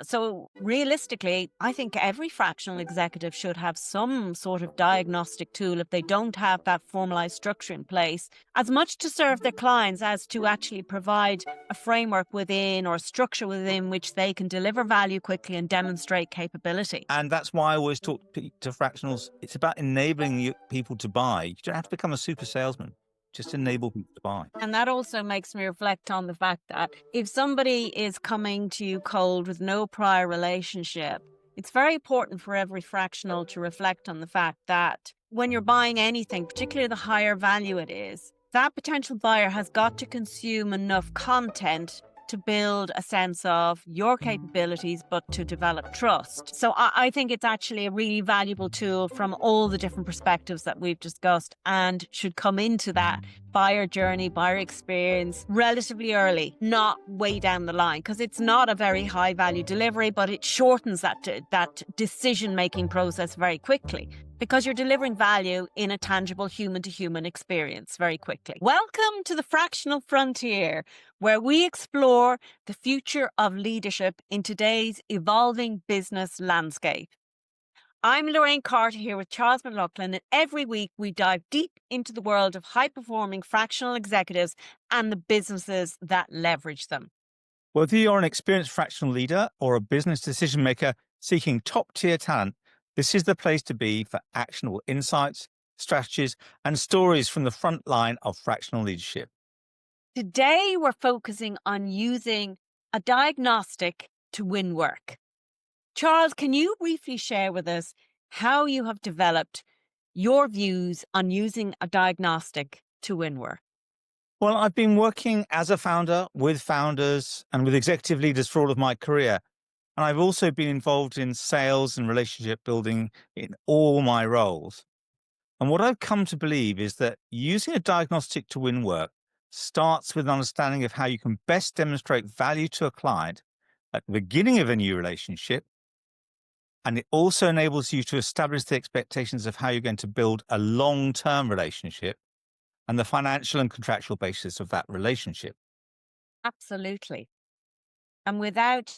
So realistically, I think every fractional executive should have some sort of diagnostic tool if they don't have that formalized structure in place, as much to serve their clients as to actually provide a framework within or a structure within which they can deliver value quickly and demonstrate capability. And that's why I always talk to fractionals. It's about enabling people to buy. You don't have to become a super salesman. Just enable people to buy. And that also makes me reflect on the fact that if somebody is coming to you cold with no prior relationship, it's very important for every fractional to reflect on the fact that when you're buying anything, particularly the higher value it is, that potential buyer has got to consume enough content to build a sense of your capabilities, but to develop trust. So I think it's actually a really valuable tool from all the different perspectives that we've discussed and should come into that buyer journey, buyer experience relatively early, not way down the line, because it's not a very high value delivery, but it shortens that decision making process very quickly because you're delivering value in a tangible human to human experience very quickly. Welcome to the Fractional Frontier, where we explore the future of leadership in today's evolving business landscape. I'm Lorraine Carter here with Charles McLachlan, and every week we dive deep into the world of high-performing fractional executives and the businesses that leverage them. Whether you're an experienced fractional leader or a business decision maker seeking top tier talent, this is the place to be for actionable insights, strategies, and stories from the front line of fractional leadership. Today we're focusing on using a diagnostic to win work. Charles, can you briefly share with us how you have developed your views on using a diagnostic to win work? Well, I've been working as a founder with founders and with executive leaders for all of my career. And I've also been involved in sales and relationship building in all my roles. And what I've come to believe is that using a diagnostic to win work starts with an understanding of how you can best demonstrate value to a client at the beginning of a new relationship. And it also enables you to establish the expectations of how you're going to build a long-term relationship and the financial and contractual basis of that relationship. Absolutely. And without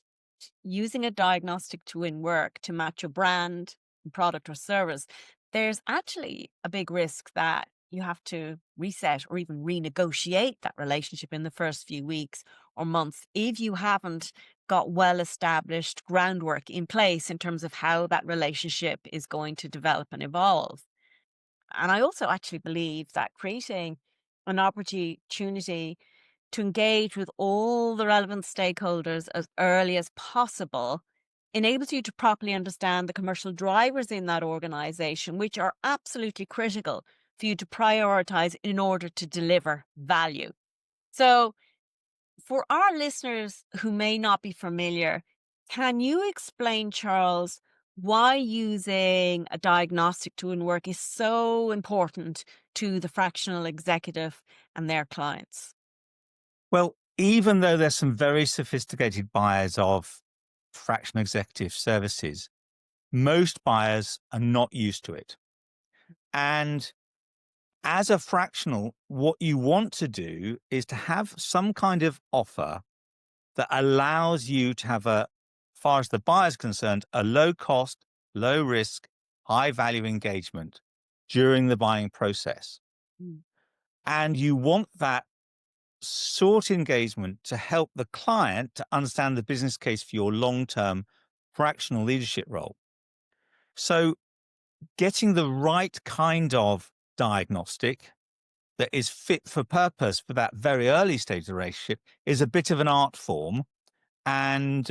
using a diagnostic to win work to match your brand, product, or service, there's actually a big risk that you have to reset or even renegotiate that relationship in the first few weeks or months if you haven't got well established groundwork in place in terms of how that relationship is going to develop and evolve. And I also actually believe that creating an opportunity to engage with all the relevant stakeholders as early as possible enables you to properly understand the commercial drivers in that organization, which are absolutely critical for you to prioritize in order to deliver value. So, for our listeners who may not be familiar, can you explain, Charles, why using a diagnostic tool in work is so important to the fractional executive and their clients? Well, even though there's some very sophisticated buyers of fractional executive services, most buyers are not used to it. And as a fractional, what you want to do is to have some kind of offer that allows you to have far as the buyer is concerned, a low cost, low risk, high value engagement during the buying process. Mm. And you want that sort engagement to help the client to understand the business case for your long-term fractional leadership role. So getting the right kind of diagnostic that is fit for purpose for that very early stage of the relationship is a bit of an art form. And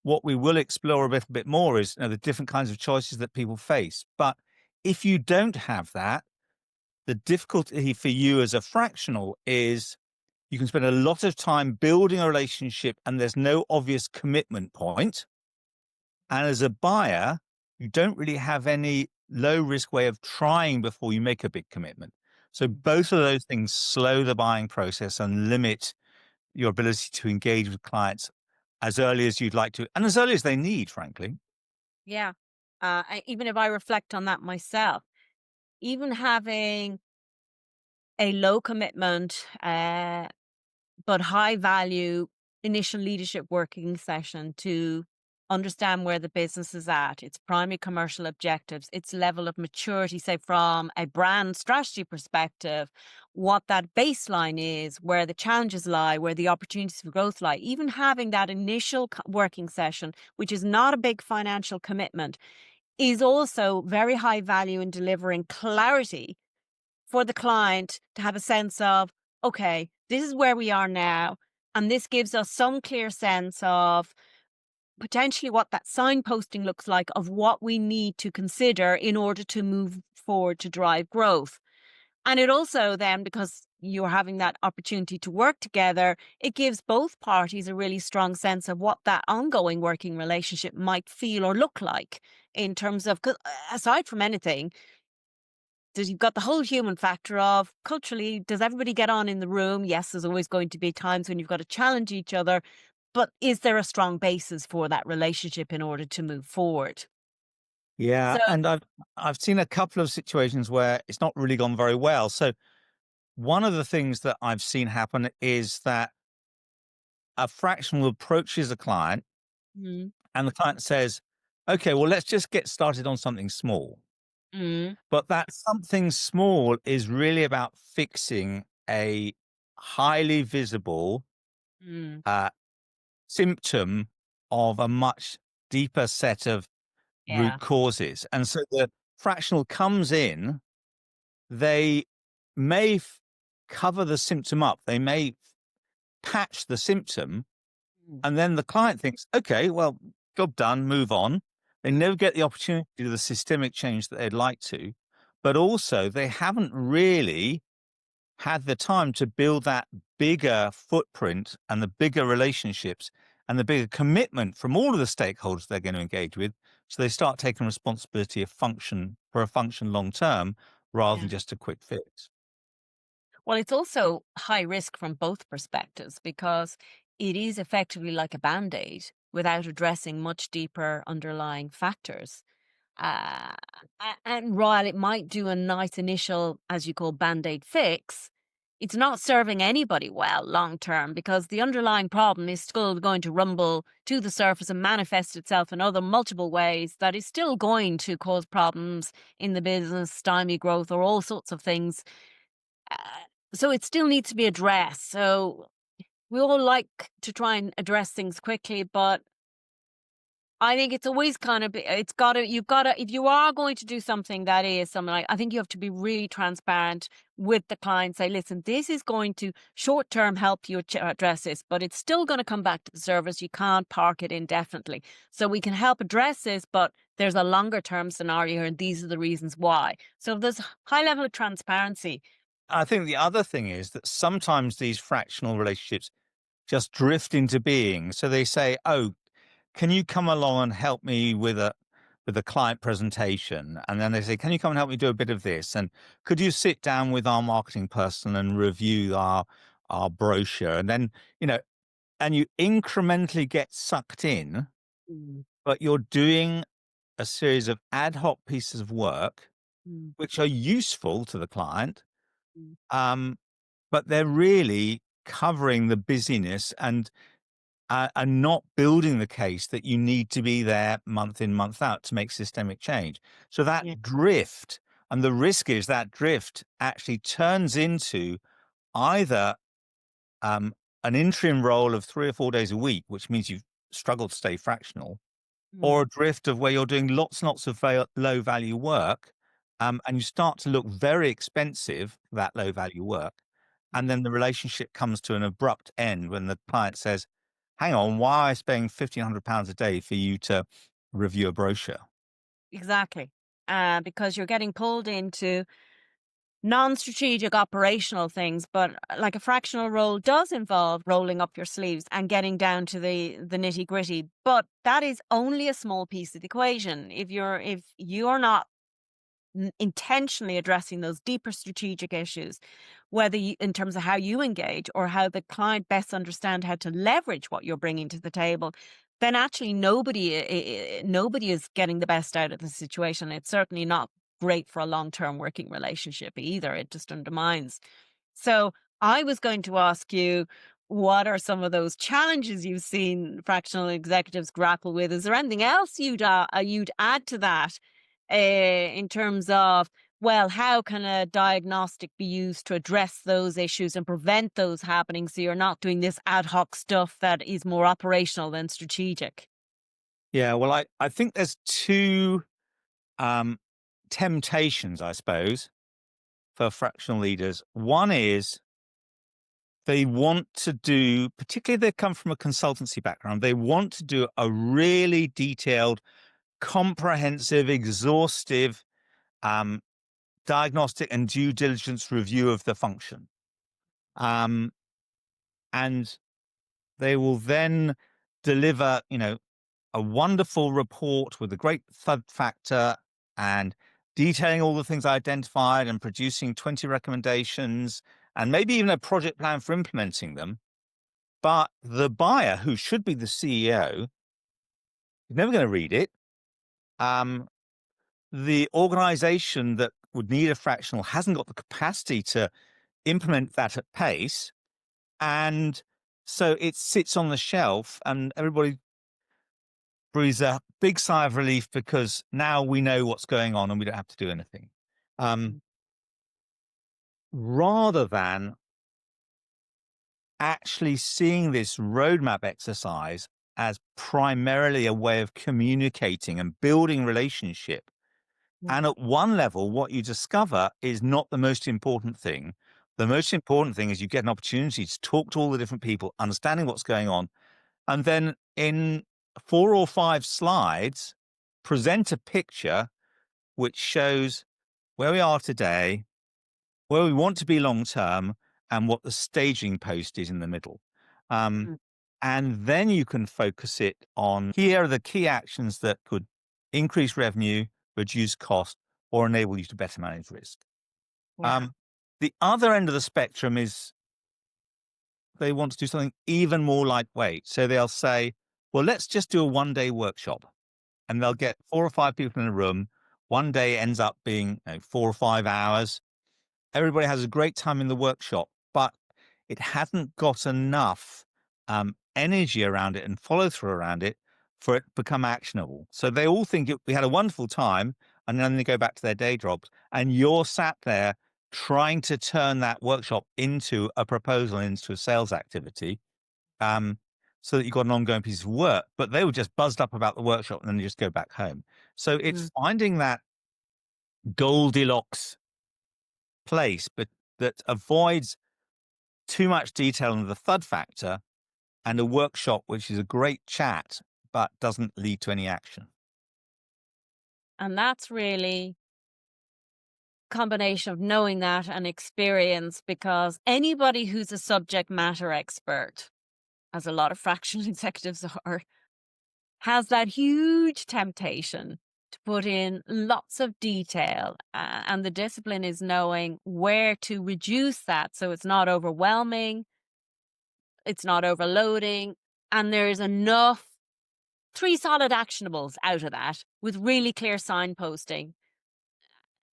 what we will explore a little bit more is the different kinds of choices that people face. But if you don't have that, the difficulty for you as a fractional is you can spend a lot of time building a relationship and there's no obvious commitment point. And as a buyer, you don't really have any low risk way of trying before you make a big commitment. So both of those things slow the buying process and limit your ability to engage with clients as early as you'd like to and as early as they need, frankly. Yeah. Even if I reflect on that myself, even having a low commitment, but high value initial leadership working session to understand where the business is at, its primary commercial objectives, its level of maturity, say from a brand strategy perspective, what that baseline is, where the challenges lie, where the opportunities for growth lie. Even having that initial working session, which is not a big financial commitment, is also very high value in delivering clarity for the client to have a sense of, okay, this is where we are now. And this gives us some clear sense of potentially what that signposting looks like of what we need to consider in order to move forward to drive growth. And it also then, because you're having that opportunity to work together, it gives both parties a really strong sense of what that ongoing working relationship might feel or look like in terms of, 'cause aside from anything, you've got the whole human factor of culturally, does everybody get on in the room? Yes, there's always going to be times when you've got to challenge each other, but is there a strong basis for that relationship in order to move forward? Yeah, So, and I've seen a couple of situations where it's not really gone very well. So one of the things that I've seen happen is that a fractional approaches a client mm, and the client says, "Okay, well, let's just get started on something small." mm, But that something small is really about fixing a highly visible mm, uh, symptom of a much deeper set of root yeah, causes. And so the fractional comes in, they may cover the symptom up, they may patch the symptom, mm, and then the client thinks, okay, well, job done, move on. They never get the opportunity to do the systemic change that they'd like to, but also they haven't really had the time to build that bigger footprint and the bigger relationships and the bigger commitment from all of the stakeholders they're going to engage with. So they start taking responsibility of function for a function long term rather than yeah. just a quick fix. Well, it's also high risk from both perspectives because it is effectively like a band aid without addressing much deeper underlying factors. Uh, and while it might do a nice initial, as you call, band aid fix, it's not serving anybody well long term because the underlying problem is still going to rumble to the surface and manifest itself in other multiple ways that is still going to cause problems in the business, stymie growth, or all sorts of things. Uh, so it still needs to be addressed. So we all like to try and address things quickly, but I think it's always kind of it's gotta you've gotta if you are going to do something that is something like I think you have to be really transparent with the client, say, "Listen, this is going to short term help you address this, but it's still gonna come back to the service. You can't park it indefinitely. So we can help address this, but there's a longer term scenario here, and these are the reasons why." So there's high level of transparency. I think the other thing is that sometimes these fractional relationships just drift into being. So they say, "Oh, can you come along and help me with a client presentation?" And then they say, "Can you come and help me do a bit of this? And could you sit down with our marketing person and review our brochure?" And then, you know, and you incrementally get sucked in, Mm, but you're doing a series of ad hoc pieces of work mm, which are useful to the client, mm. um, but they're really covering the busyness and not building the case that you need to be there month in, month out to make systemic change. So Yeah. that drift, and the risk is that drift actually turns into either um, an interim role of 3 or 4 days a week, which means you've struggled to stay fractional, or Mm, a drift of where you're doing lots and lots of low value work, and you start to look very expensive, that low value work. And mm. then the relationship comes to an abrupt end when the client says, hang on, why am I spending £1,500 a day for you to review a brochure? Exactly. Because you're getting pulled into non-strategic operational things, but like a fractional role does involve rolling up your sleeves and getting down to the nitty-gritty. But that is only a small piece of the equation. If you're not intentionally addressing those deeper strategic issues, whether you, in terms of how you engage or how the client best understand how to leverage what you're bringing to the table, then actually nobody is getting the best out of the situation. It's certainly not great for a long-term working relationship either. It just undermines. So I was going to ask you, what are some of those challenges you've seen fractional executives grapple with? Is there anything else you'd add to that in terms of, well, how can a diagnostic be used to address those issues and prevent those happening so you're not doing this ad hoc stuff that is more operational than strategic? Yeah, well, I think there's two um, temptations, I suppose, for fractional leaders. One is they want to do, particularly if they come from a consultancy background, they want to do a really detailed, comprehensive, exhaustive um, diagnostic and due diligence review of the function. Um, and they will then deliver, a wonderful report with a great thud factor and detailing all the things I identified and producing 20 recommendations and maybe even a project plan for implementing them. But the buyer, who should be the CEO, is never going to read it. Um, the organization that would need a fractional hasn't got the capacity to implement that at pace. And so it sits on the shelf, and everybody breathes a big sigh of relief because now we know what's going on and we don't have to do anything. Um, Mm. Rather than actually seeing this roadmap exercise as primarily a way of communicating and building relationship. Mm. And at one level, what you discover is not the most important thing. The most important thing is you get an opportunity to talk to all the different people, understanding what's going on, and then in 4 or 5 slides, present a picture which shows where we are today, where we want to be long term, and what the staging post is in the middle. Um, Mm. and then you can focus it on here are the key actions that could increase revenue, reduce cost, or enable you to better manage risk. Yeah. Um, the other end of the spectrum is they want to do something even more lightweight. So they'll say, well, let's just do a 1 day workshop. And they'll get 4 or 5 people in a room. One day ends up being 4 or 5 hours. Everybody has a great time in the workshop, but it hasn't got enough energy around it and follow through around it for it to become actionable. So they all think we had a wonderful time, and then they go back to their day jobs. And you're sat there trying to turn that workshop into a proposal, into a sales activity, um, so that you've got an ongoing piece of work. But they were just buzzed up about the workshop and then you just go back home. So it's Mm. finding that Goldilocks place, but that avoids too much detail on the thud factor, and a workshop which is a great chat but doesn't lead to any action. And that's really combination of knowing that and experience, because anybody who's a subject matter expert, as a lot of fractional executives are, has that huge temptation to put in lots of detail. And the discipline is knowing where to reduce that so it's not overwhelming, it's not overloading, and there's enough three solid actionables out of that with really clear signposting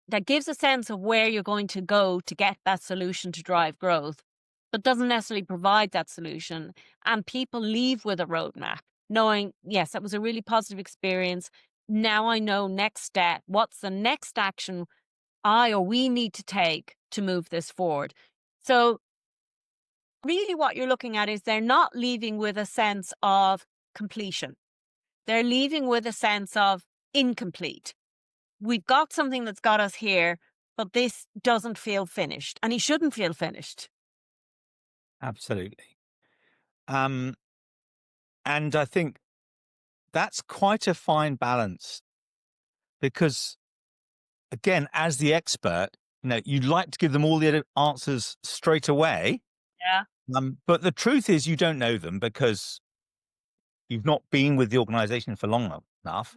that gives a sense of where you're going to go to get that solution to drive growth, but doesn't necessarily provide that solution. And people leave with a roadmap, knowing, yes, that was a really positive experience. Now I know next step. What's the next action I or we need to take to move this forward? So, really, what you're looking at is they're not leaving with a sense of completion, they're leaving with a sense of incomplete. We've got something that's got us here, but this doesn't feel finished, and he shouldn't feel finished. Absolutely. Um, and I think that's quite a fine balance because, again, as the expert, you'd like to give them all the answers straight away. Yeah. But the truth is, you don't know them because you've not been with the organization for long enough.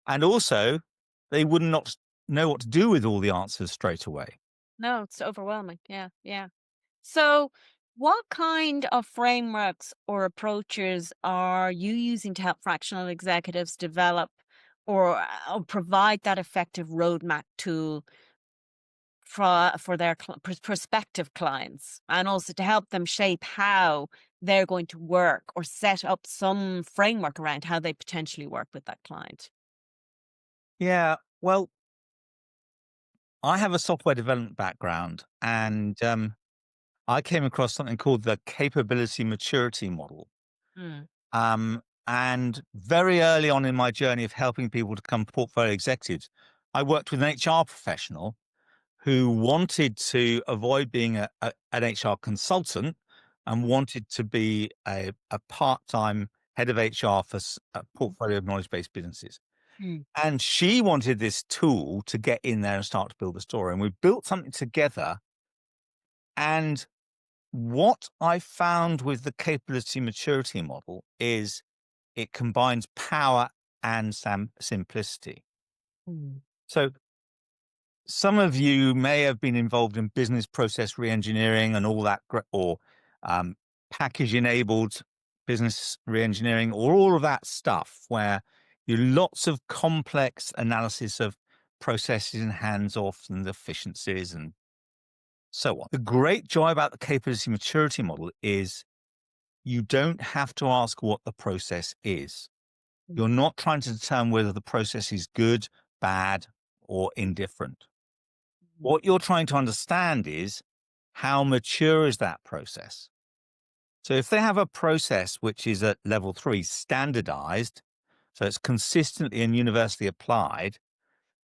And also, they would not know what to do with all the answers straight away. No, it's overwhelming. Yeah, yeah. So, what kind of frameworks or approaches are you using to help fractional executives develop or provide that effective roadmap tool for their prospective clients, and also to help them shape how they're going to work or set up some framework around how they potentially work with that client? Yeah. Well, I have a software development background, and I came across something called the capability maturity model. Mm, And very early on in my journey of helping people to become portfolio executives, I worked with an HR professional who wanted to avoid being an HR consultant and wanted to be a part time head of HR for a portfolio of knowledge based businesses. mm, And she wanted this tool to get in there and start to build a story. And we built something together. And what I found with the capability maturity model is it combines power and simplicity. mm. So some of you may have been involved in business process reengineering and all that, or um, package enabled business reengineering, or all of that stuff where you lots of complex analysis of processes and hands off and efficiencies and so on. The great joy about the capability maturity model is you don't have to ask what the process is. Mm, You're not trying to determine whether the process is good, bad, or indifferent. mm, What you're trying to understand is how mature is that process? So if they have a process which is at level 3 standardized, so it's consistently and universally applied,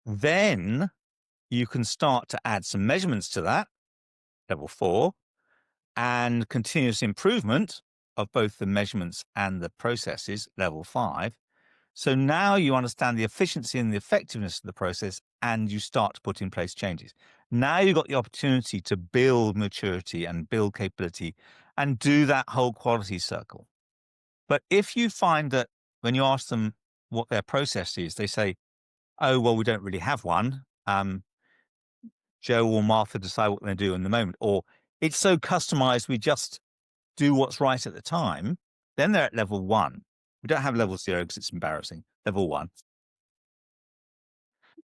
then you can start to add some measurements to that, level 4, and continuous improvement of both the measurements and the processes, level 5. So now you understand the efficiency and the effectiveness of the process, and you start to put in place changes. Now you've got the opportunity to build maturity and build capability and do that whole quality circle. But if you find that when you ask them what their process is, they say, oh, well, we don't really have one. Joe or Martha decide what they're going to do in the moment. Or it's so customized, we just do what's right at the time. Then they're at level 1. We don't have level 0 because it's embarrassing. Level 1.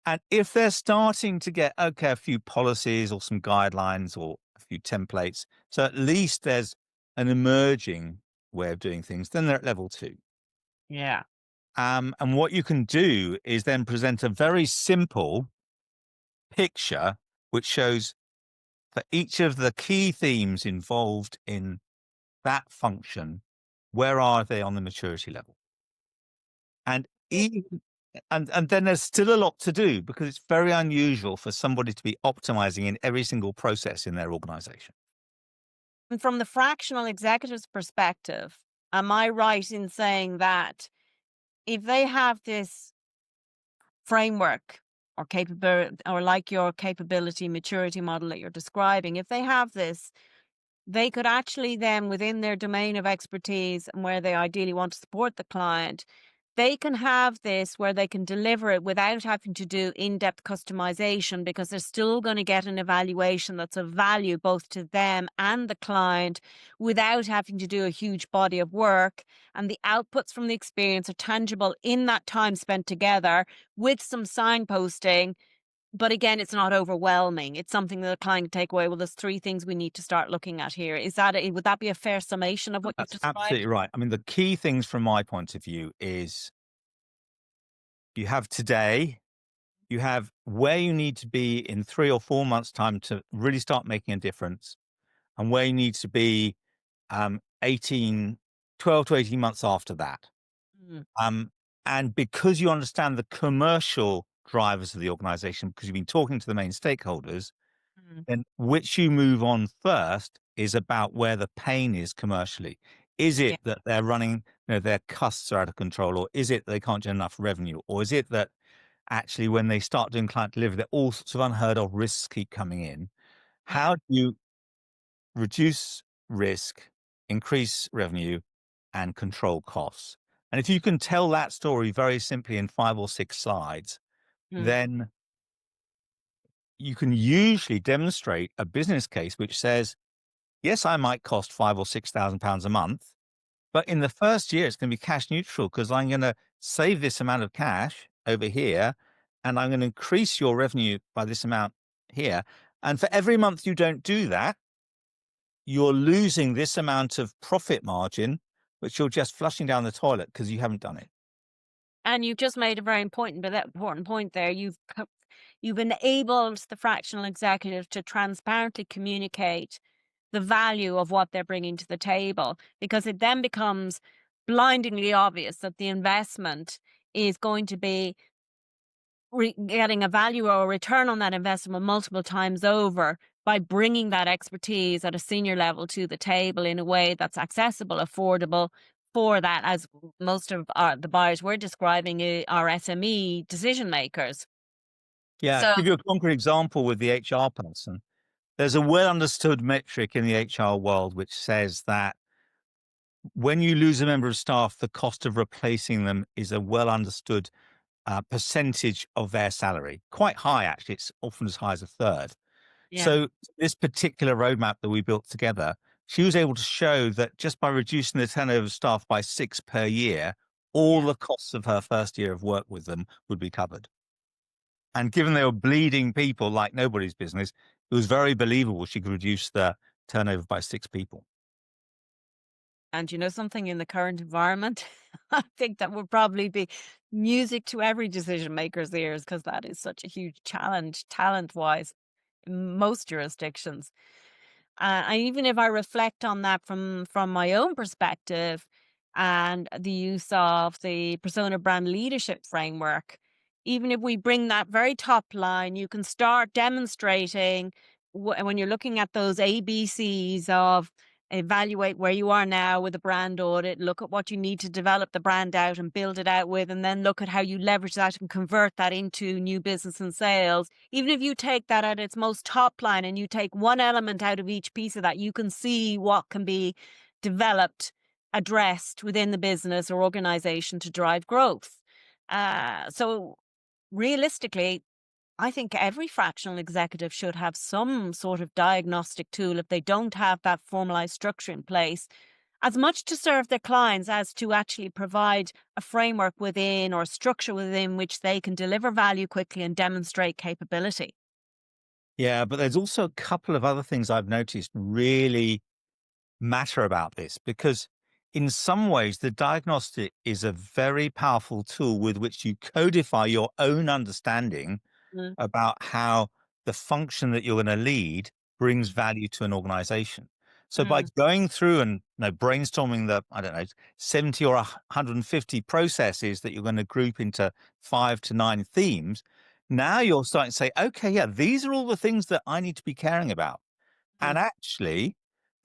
And if they're starting to get, okay, a few policies or some guidelines or a few templates, so at least there's an emerging way of doing things, then they're at level 2. yeah. And what you can do is then present a very simple picture which shows for each of the key themes involved in that function, where are they on the maturity level? And even and then there's still a lot to do because it's very unusual for somebody to be optimizing in every single process in their organization. And from the fractional executive's perspective, am I right in saying that if they have this framework or capability, or like your capability maturity model that you're describing, if they have this, they could actually then, within their domain of expertise and where they ideally want to support the client, they can have this where they can deliver it without having to do in-depth customization, because they're still going to get an evaluation that's of value both to them and the client without having to do a huge body of work. And the outputs from the experience are tangible in that time spent together with some signposting. But again, it's not overwhelming. It's something that a client can take away. Well, there's 3 things we need to start looking at here. Would that be a fair summation of what you've That's described? absolutely right. I mean, the key things from my point of view is you have today, you have where you need to be in 3 or 4 months' time to really start making a difference, and where you need to be 18, 12 to 18 months after that. Mm, Um, and because you understand the commercial drivers of the organization, because you've been talking to the main stakeholders, mm, then which you move on first is about where the pain is commercially. Is yeah, it that they're running, their costs are out of control, or is it they can't generate enough revenue, or is it that actually when they start doing client delivery, that all sorts of unheard of risks keep coming in? yeah. How do you reduce risk, increase revenue, and control costs? And if you can tell that story very simply in 5 or 6 slides, Mm, then you can usually demonstrate a business case which says, yes, I might cost 5 or 6,000 pounds a month, but in the first year, it's going to be cash neutral because I'm going to save this amount of cash over here, and I'm going to increase your revenue by this amount here. And for every month you don't do that, you're losing this amount of profit margin, which you're just flushing down the toilet because you haven't done it. And you've just made a very important but that important point there. You've enabled the fractional executive to transparently communicate the value of what they're bringing to the table, because it then becomes blindingly obvious that the investment is going to be getting a value or a return on that investment multiple times over by bringing that expertise at a senior level to the table in a way that's accessible, affordable for that, as most of the buyers we're describing are SME decision makers. Yeah, to So give you a concrete example with the HR person, there's a well understood metric in the HR world which says that when you lose a member of staff, the cost of replacing them is a well understood percentage of their salary. Quite high, actually. It's often as high as a third. yeah, So, this particular roadmap that we built together, she was able to show that just by reducing the turnover of staff by 6 per year, all yeah. the costs of her first year of work with them would be covered. And given they were bleeding people like nobody's business, it was very believable she could reduce the turnover by 6 people. And you know something, in the current environment, I think that would probably be music to every decision maker's ears, because that is such a huge challenge, talent wise, in most jurisdictions. And even if I reflect on that from my own perspective and the use of the persona brand leadership framework, even if we bring that very top line, you can start demonstrating when you're looking at those ABCs of evaluate where you are now with a brand audit, look at what you need to develop the brand out and build it out with, and then look at how you leverage that and convert that into new business and sales. Even if you take that at its most top line and you take one element out of each piece of that, you can see what can be developed, addressed within the business or organization to drive growth. So realistically, I think every fractional executive should have some sort of diagnostic tool if they don't have that formalized structure in place, as much to serve their clients as to actually provide a framework within or a structure within which they can deliver value quickly and demonstrate capability. Yeah, but there's also a couple of other things I've noticed really matter about this because in some ways the diagnostic is a very powerful tool with which you codify your own understanding Mm, about how the function that you're going to lead brings value to an organization. So by mm, going through and brainstorming the, I don't know, 70 or 150 processes that you're going to group into 5 to 9 themes, now you're starting to say, okay, yeah, these are all the things that I need to be caring about. And mm, actually,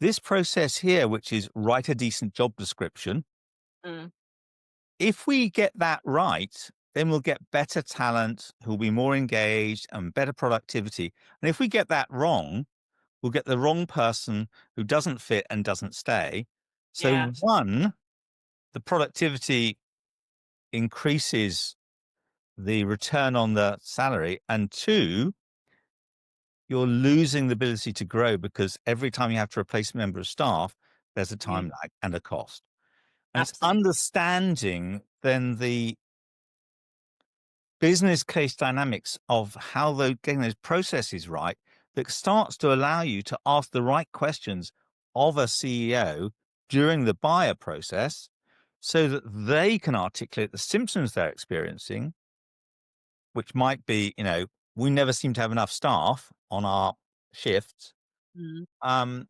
this process here, which is write a decent job description, mm. if we get that right, then we'll get better talent who'll be more engaged and better productivity. And if we get that wrong, we'll get the wrong person who doesn't fit and doesn't stay. Yeah. So, one, the productivity increases the return on the salary. And two, you're losing the ability to grow because every time you have to replace a member of staff, there's a Yeah. time lag and a cost. And it's Absolutely. understanding then the business case dynamics of how getting those processes right that starts to allow you to ask the right questions of a CEO during the buyer process so that they can articulate the symptoms they're experiencing, which might be, we never seem to have enough staff on our shifts, Mm. um,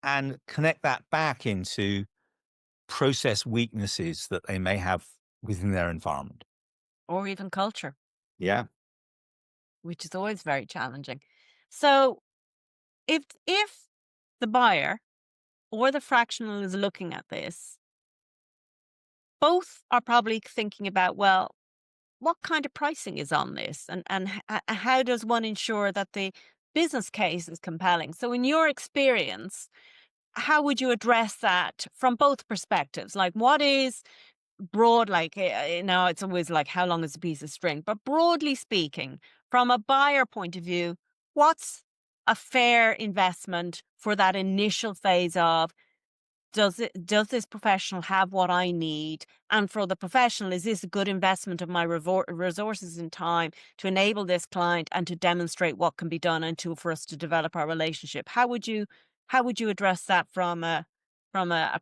and connect that back into process weaknesses that they may have within their environment. Or even culture, Yeah. which is always very challenging. So if the buyer or the fractional is looking at this, both are probably thinking about, well, what kind of pricing is on this, and how does one ensure that the business case is compelling? So in your experience, how would you address that from both perspectives? Like, what is broad, like, it's always like, how long is a piece of string? But broadly speaking, from a buyer point of view, what's a fair investment for that initial phase of, does this professional have what I need? And for the professional, is this a good investment of my resources and time to enable this client and to demonstrate what can be done and to for us to develop our relationship? How would you How would you address that from a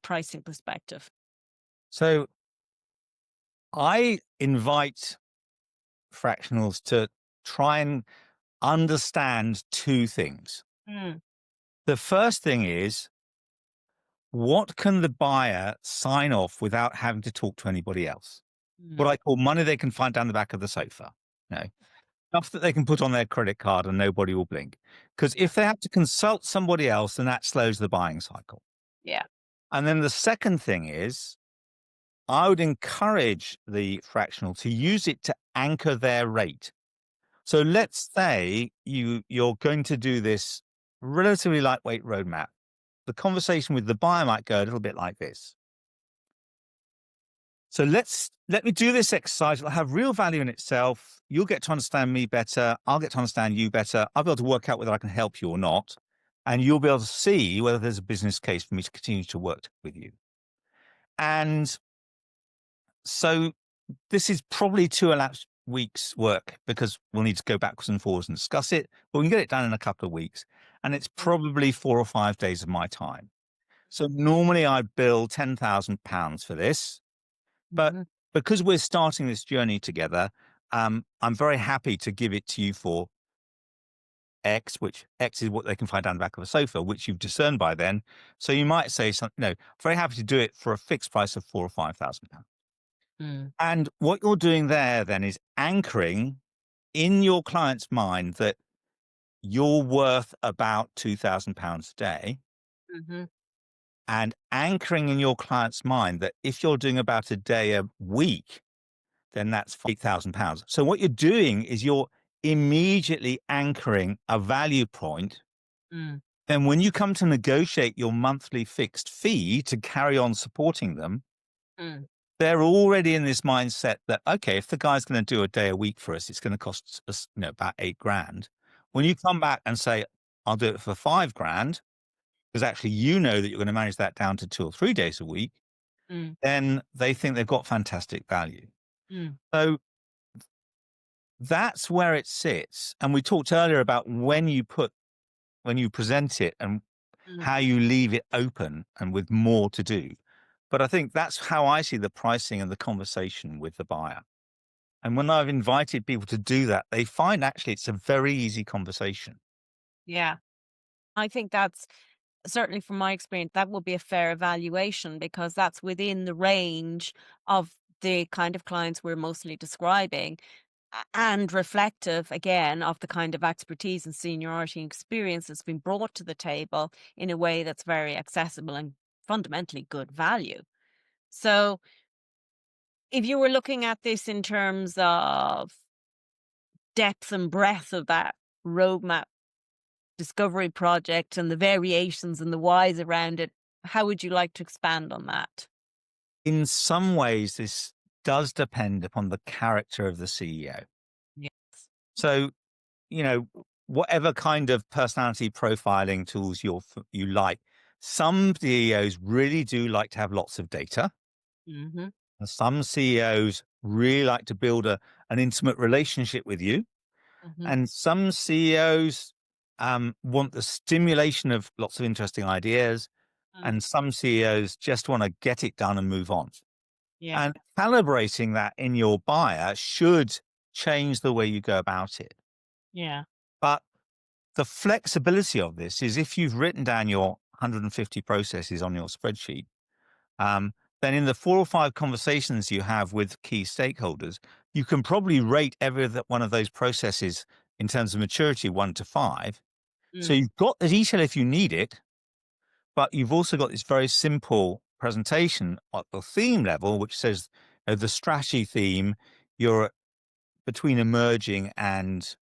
pricing perspective? So I invite fractionals to try and understand two things. Mm, The first thing is, what can the buyer sign off without having to talk to anybody else? What mm, I call money they can find down the back of the sofa. You know, stuff that they can put on their credit card and nobody will blink. Because yeah, if they have to consult somebody else, then that slows the buying cycle. yeah. And then the second thing is, I would encourage the fractional to use it to anchor their rate. So let's say you're going to do this relatively lightweight roadmap. The conversation with the buyer might go a little bit like this. So let me do this exercise. It'll have real value in itself. You'll get to understand me better. I'll get to understand you better. I'll be able to work out whether I can help you or not. And you'll be able to see whether there's a business case for me to continue to work with you. And so this is probably two elapsed weeks work because we'll need to go backwards and forwards and discuss it, but we can get it done in a couple of weeks. And it's probably 4 or 5 days of my time. So normally I bill £10,000 for this. But Mhm, because we're starting this journey together, I'm very happy to give it to you for X, which X is what they can find down the back of a sofa, which you've discerned by then. So you might say something, very happy to do it for a fixed price of £4 or £5,000. mm, And what you're doing there then is anchoring in your client's mind that you're worth about £2,000 a day, mhm, and anchoring in your client's mind that if you're doing about a day a week, then that's £8,000. So what you're doing is you're immediately anchoring a value point. mm, Then when you come to negotiate your monthly fixed fee to carry on supporting them, mm, they're already in this mindset that, okay, if the guy's going to do a day a week for us, it's going to cost us, about 8 grand. When you come back and say, I'll do it for 5 grand, because actually, that you're going to manage that down to 2 or 3 days a week, mm, then they think they've got fantastic value. mm, So that's where it sits. And we talked earlier about when you present it and mm. how you leave it open and with more to do. But I think that's how I see the pricing and the conversation with the buyer. And when I've invited people to do that, they find actually it's a very easy conversation. Yeah. I think that's certainly from my experience, that would be a fair evaluation because that's within the range of the kind of clients we're mostly describing and reflective again of the kind of expertise and seniority and experience that's been brought to the table in a way that's very accessible and fundamentally good value. So if you were looking at this in terms of depth and breadth of that roadmap discovery project and the variations and the whys around it, how would you like to expand on that? In some ways, this does depend upon the character of the CEO. Yes. So, you know, whatever kind of personality profiling tools you like, some CEOs really do like to have lots of data. Mm-hmm. And some CEOs really like to build an intimate relationship with you. Mm-hmm. And some CEOs want the stimulation of lots of interesting ideas. Mm. And some CEOs just want to get it done and move on. Yeah. And calibrating that in your buyer should change the way you go about it. Yeah. But the flexibility of this is if you've written down your 150 processes on your spreadsheet, um, then in the 4 or 5 conversations you have with key stakeholders, you can probably rate one of those processes in terms of maturity 1 to 5. So Mm. you've got the detail if you need it, but you've also got this very simple presentation at the theme level, which says the strategy theme, you're between emerging and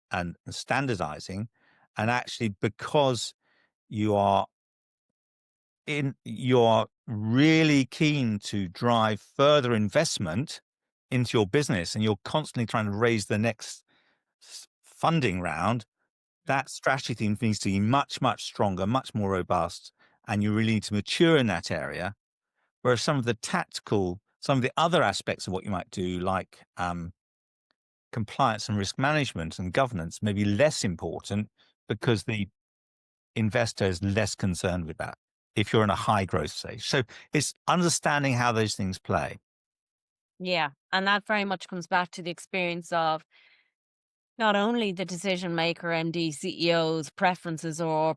standardizing. And actually, because you are you're really keen to drive further investment into your business and you're constantly trying to raise the next funding round, that strategy theme needs to be much, much stronger, much more robust, and you really need to mature in that area. Whereas some of the other aspects of what you might do, like compliance and risk management and governance, may be less important because investor is less concerned with that if you're in a high growth stage. So it's understanding how those things play. Yeah. And that very much comes back to the experience of not only the decision maker, MD, CEO's preferences or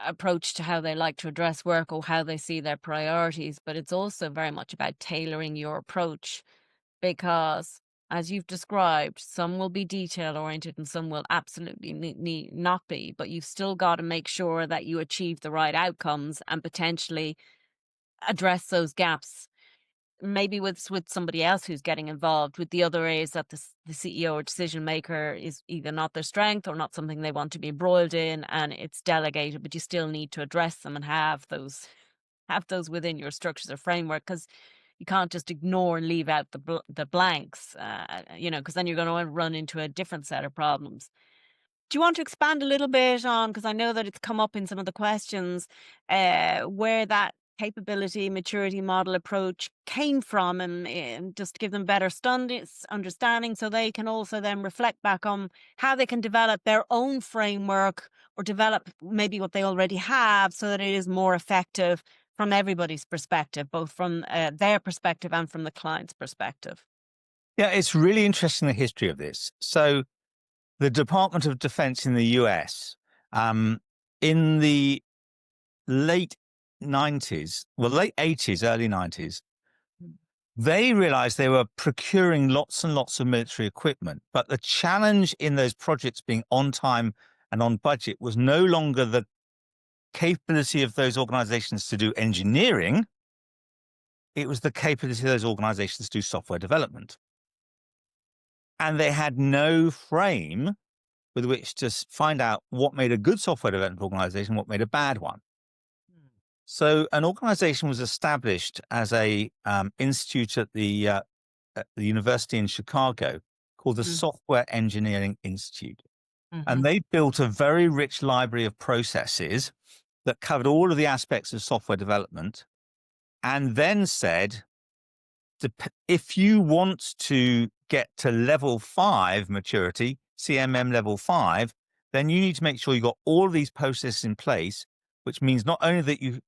approach to how they like to address work or how they see their priorities, but it's also very much about tailoring your approach because, as you've described, some will be detail oriented and some will absolutely not be, but you've still got to make sure that you achieve the right outcomes and potentially address those gaps maybe with somebody else who's getting involved. With the other is that the CEO or decision maker is either not their strength or not something they want to be embroiled in, and it's delegated. But you still need to address them and have those within your structures or framework because you can't just ignore and leave out the blanks. Because then you're going to run into a different set of problems. Do you want to expand a little bit on, because I know that it's come up in some of the questions, where that capability, maturity model approach came from and just give them better understanding so they can also then reflect back on how they can develop their own framework or develop maybe what they already have so that it is more effective from everybody's perspective, both from their perspective and from the client's perspective. Yeah, it's really interesting the history of this. So the Department of Defense in the US, in the late 90s, well, late 80s, early 90s, they realized they were procuring lots and lots of military equipment. But the challenge in those projects being on time and on budget was no longer the capability of those organizations to do engineering. It was the capability of those organizations to do software development. And they had no frame with which to find out what made a good software development organization, what made a bad one. So an organization was established as a institute at the university in Chicago called the Mm, Software Engineering Institute. And mhm, they built a very rich library of processes that covered all of the aspects of software development and then said, if you want to get to level 5 maturity, CMM level 5, then you need to make sure you got all of these processes in place, which means not only that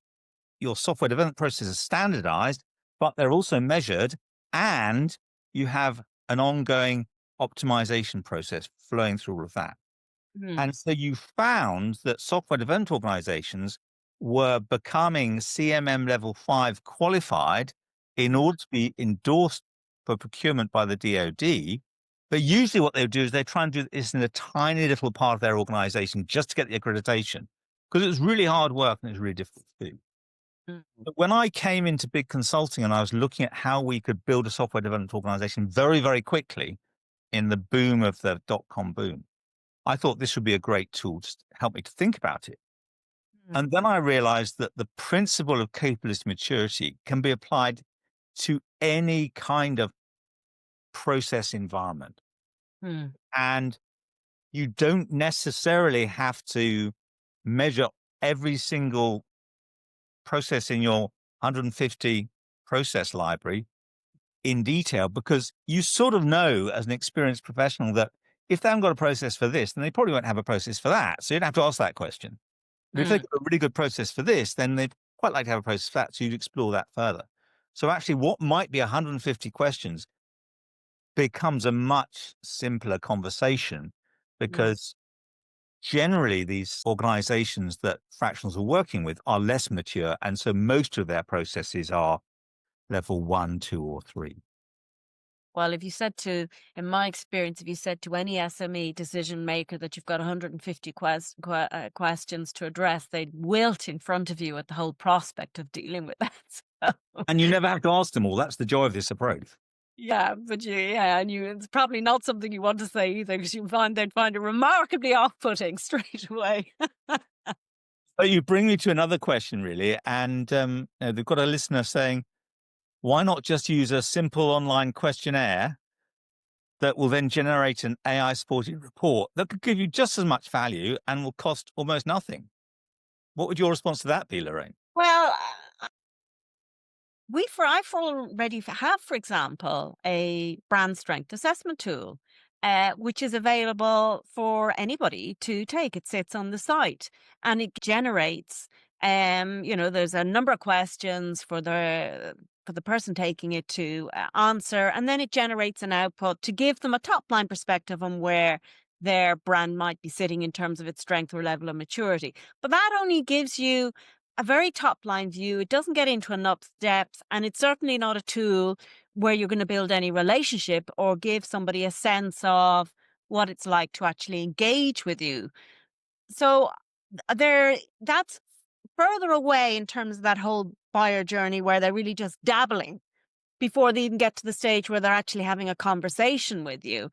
your software development processes are standardized, but they're also measured and you have an ongoing optimization process flowing through all of that. mm, And so you found that software development organizations were becoming CMM level 5 qualified in mhm, order to be endorsed for procurement by the DoD. But usually what they would do is they try and do this in a tiny little part of their organization just to get the accreditation because it was really hard work and it was really difficult to do. mm, But when I came into big consulting and I was looking at how we could build a software development organization very, very quickly in the boom of the dot-com boom, I thought this would be a great tool to help me to think about it. mm, And then I realized that the principle of capability maturity can be applied to any kind of process environment. mm, And you don't necessarily have to measure every single process in your 150 process library in detail because you sort of know as an experienced professional that if they haven't got a process for this, then they probably won't have a process for that. So you'd have to ask that question. But if they've mm, got a really good process for this, then they'd quite like to have a process for that. So you'd explore that further. So actually, what might be 150 questions becomes a much simpler conversation mm. because generally these organizations that fractionals are working with are less mature. And so most of their processes are level 1, 2, or 3. Well, if you said to, in my experience, if you said to any SME decision maker that you've got 150 questions to address, they'd wilt in front of you at the whole prospect of dealing with that. So, And you never have to ask them all. That's the joy of this approach. yeah, but it's probably not something you want to say either because they'd find it remarkably off-putting straight away. But you bring me to another question, really. And they've got a listener saying, why not just use a simple online questionnaire that will then generate an AI supported report that could give you just as much value and will cost almost nothing? What would your response to that be, Lorraine? Well, I've already have, for example, a brand strength assessment tool. which is available for anybody to take. It sits on the site and it generates, there's a number of questions for the person taking it to answer, and then it generates an output to give them a top line perspective on where their brand might be sitting in terms of its strength or level of maturity. But that only gives you a very top line view. It doesn't get into enough depth, and it's certainly not a tool where you're going to build any relationship or give somebody a sense of what it's like to actually engage with you. So that's further away in terms of that whole buyer journey where they're really just dabbling before they even get to the stage where they're actually having a conversation with you.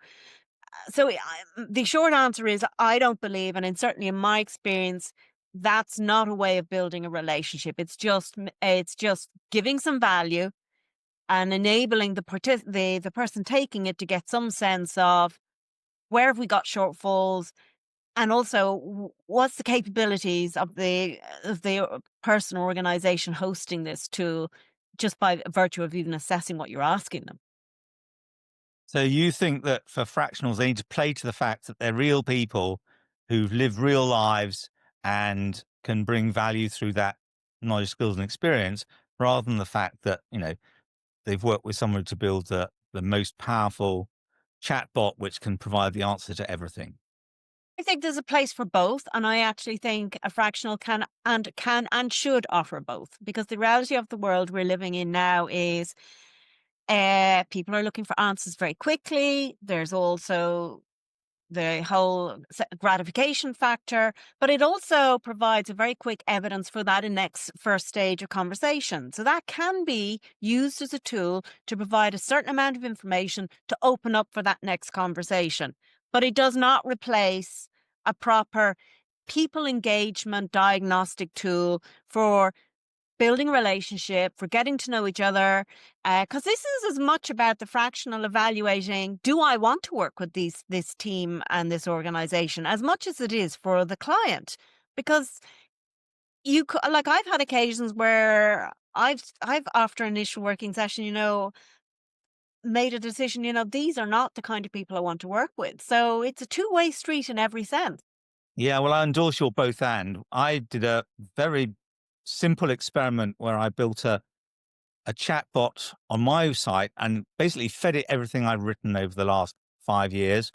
So the short answer is I don't believe, and certainly in my experience, that's not a way of building a relationship. It's just giving some value and enabling the person taking it to get some sense of where have we got shortfalls, and also what's the capabilities of the person or organization hosting this tool, just by virtue of even assessing what you're asking them. So you think that for fractionals, they need to play to the fact that they're real people who've lived real lives and can bring value through that knowledge, skills, and experience, rather than the fact that, they've worked with someone to build the most powerful chatbot which can provide the answer to everything. I think there's a place for both, and I actually think a fractional can and should offer both, because the reality of the world we're living in now is people are looking for answers very quickly. There's also the whole gratification factor, but it also provides a very quick evidence for that in next first stage of conversation. So that can be used as a tool to provide a certain amount of information to open up for that next conversation. But it does not replace a proper people engagement diagnostic tool for building a relationship, for getting to know each other. Because this is as much about the fractional evaluating, do I want to work with this team and this organization, as much as it is for the client. Because like I've had occasions where I've after initial working session, made a decision, these are not the kind of people I want to work with. So it's a two-way street in every sense. Yeah, well, I endorse your both and. I did a very simple experiment where I built a chatbot on my site and basically fed it everything I've written over the last 5 years.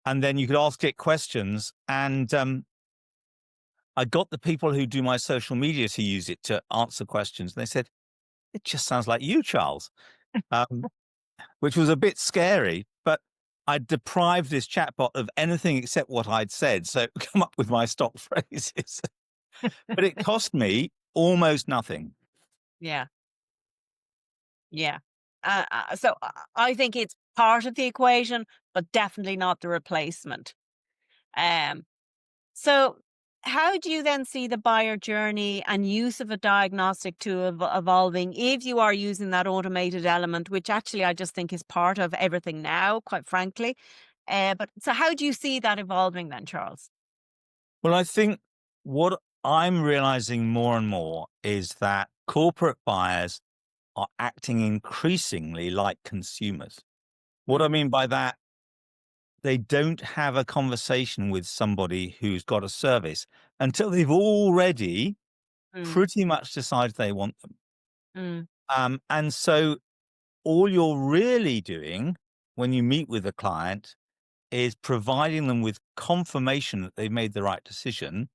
And then you could ask it questions. And I got the people who do my social media to use it to answer questions. And they said, it just sounds like you, Charles, um, which was a bit scary. But I deprived this chatbot of anything except what I'd said. So come up with my stock phrases. But it cost me almost nothing. Yeah. Yeah. I think it's part of the equation, but definitely not the replacement. Um, so how do you then see the buyer journey and use of a diagnostic tool evolving if you are using that automated element, which actually I just think is part of everything now, quite frankly. But so how do you see that evolving then, Charles? Well, I think what I'm realizing more and more is that corporate buyers are acting increasingly like consumers. What I Mm, mean by that, they don't have a conversation with somebody who's got a service until they've already mm, pretty much decided they want them. mm, And so all you're really doing when you meet with a client is providing them with confirmation that they've made the right decision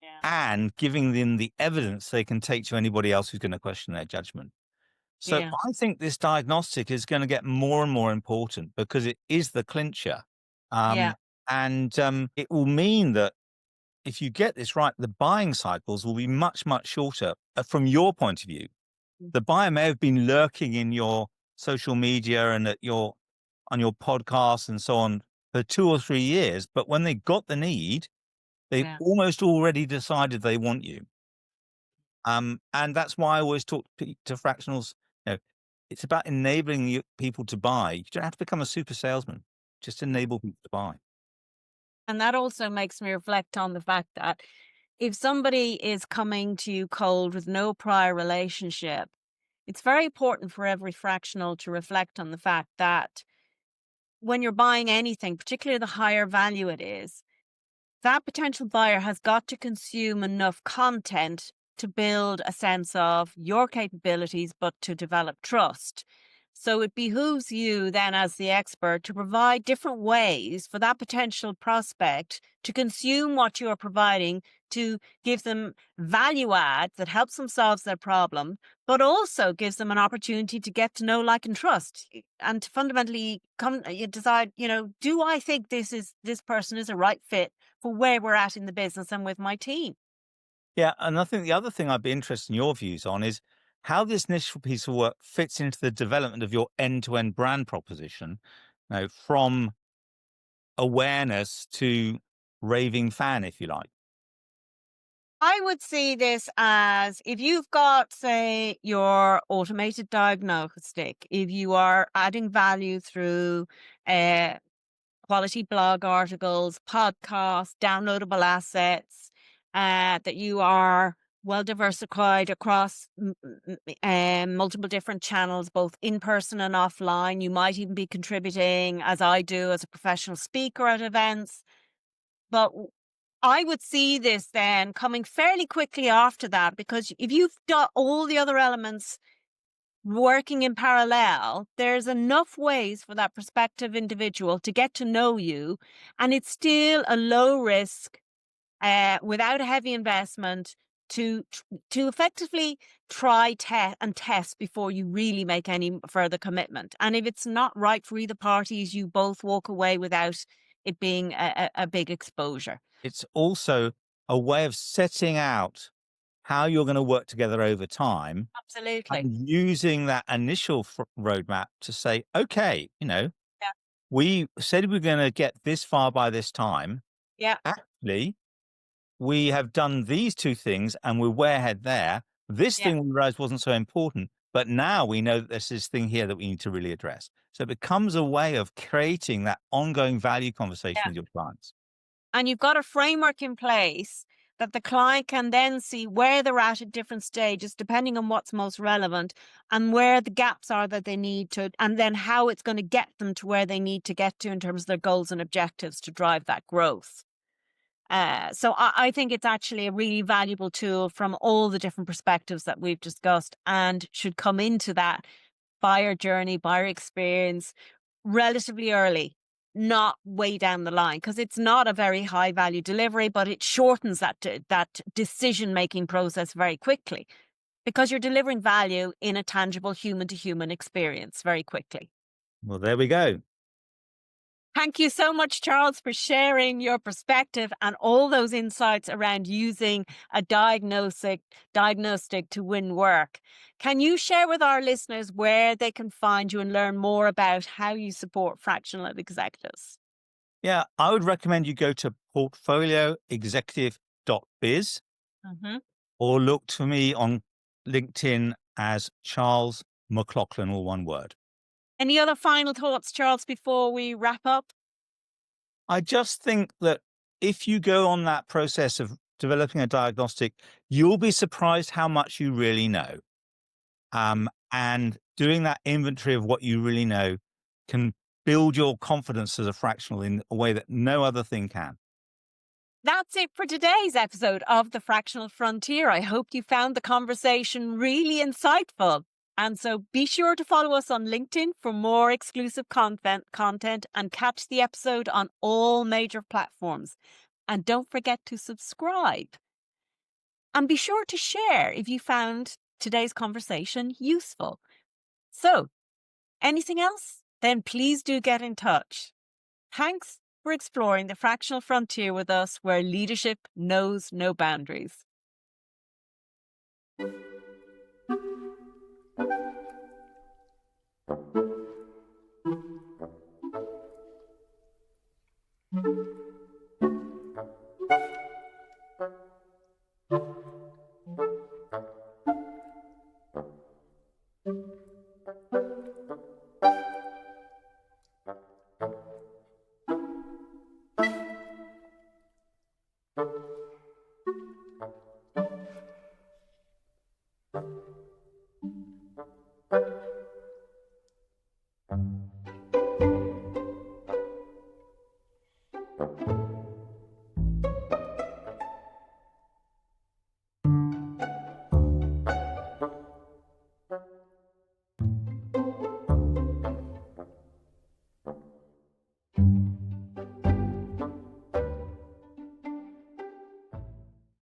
yeah. and giving them the evidence they can take to anybody else who's going to question their judgment. So Yeah. I think this diagnostic is going to get more and more important because it is the clincher. Yeah. Um, and it will mean that if you get this right, the buying cycles will be much, much shorter. From your point of view, Mm, the buyer may have been lurking in your social media and on your podcasts and so on for 2 or 3 years, but when they got the need, they've yeah. almost already decided they want you. And that's why I always talk to fractionals. It's about enabling people to buy. You don't have to become a super salesman. Just enable people to buy. And that also makes me reflect on the fact that if somebody is coming to you cold with no prior relationship, it's very important for every fractional to reflect on the fact that when you're buying anything, particularly the higher value it is, that potential buyer has got to consume enough content to build a sense of your capabilities, but to develop trust. So it behooves you then, as the expert, to provide different ways for that potential prospect to consume what you're providing, to give them value add that helps them solve their problem, but also gives them an opportunity to get to know, like, and trust, and to fundamentally come, you decide, do I think this person is a right fit for where we're at in the business and with my team? Yeah, and I think the other thing I'd be interested in your views on is how this initial piece of work fits into the development of your end-to-end brand proposition, from awareness to raving fan, if you like. I would see this as, if you've got, say, your automated diagnostic, if you are adding value through uh, quality blog articles, podcasts, downloadable assets, that you are well diversified across multiple different channels, both in person and offline. You might even be contributing, as I do, as a professional speaker at events. But I would see this then coming fairly quickly after that, because if you've got all the other elements working in parallel, there's enough ways for that prospective individual to get to know you. And it's still a low risk, without a heavy investment, to effectively try and test before you really make any further commitment. And if it's not right for either parties, you both walk away without it being a big exposure. It's also a way of setting out how you're going to work together over time Absolutely. and using that initial roadmap to say, okay, Yeah. we said we are going to get this far by this time. Yeah. Actually, we have done these two things and we're way ahead there. This Yeah. thing we realized wasn't so important, but now we know that there's this thing here that we need to really address. So it becomes a way of creating that ongoing value conversation Yeah. with your clients. And you've got a framework in place that the client can then see where they're at different stages, depending on what's most relevant, and where the gaps are that they need to, and then how it's going to get them to where they need to get to in terms of their goals and objectives to drive that growth. So I think it's actually a really valuable tool from all the different perspectives that we've discussed, and should come into that buyer journey, buyer experience relatively early, not way down the line, because it's not a very high value delivery, but it shortens that decision making process very quickly, because you're delivering value in a tangible human to human experience very quickly. Well, there we go. Thank you so much, Charles, for sharing your perspective and all those insights around using a diagnostic to win work. Can you share with our listeners where they can find you and learn more about how you support fractional executives? Yeah, I would recommend you go to portfolioexecutive.biz Hmm. or look for me on LinkedIn as Charles McLachlan, all one word. Any other final thoughts, Charles, before we wrap up? I just think that if you go on that process of developing a diagnostic, you'll be surprised how much you really know. And doing that inventory of what you really know can build your confidence as a fractional in a way that no other thing can. That's it for today's episode of the Fractional Frontier. I hope you found the conversation really insightful. And so be sure to follow us on LinkedIn for more exclusive content, and catch the episode on all major platforms. And don't forget to subscribe. And be sure to share if you found today's conversation useful. So, anything else? Then please do get in touch. Thanks for exploring the fractional frontier with us, where leadership knows no boundaries.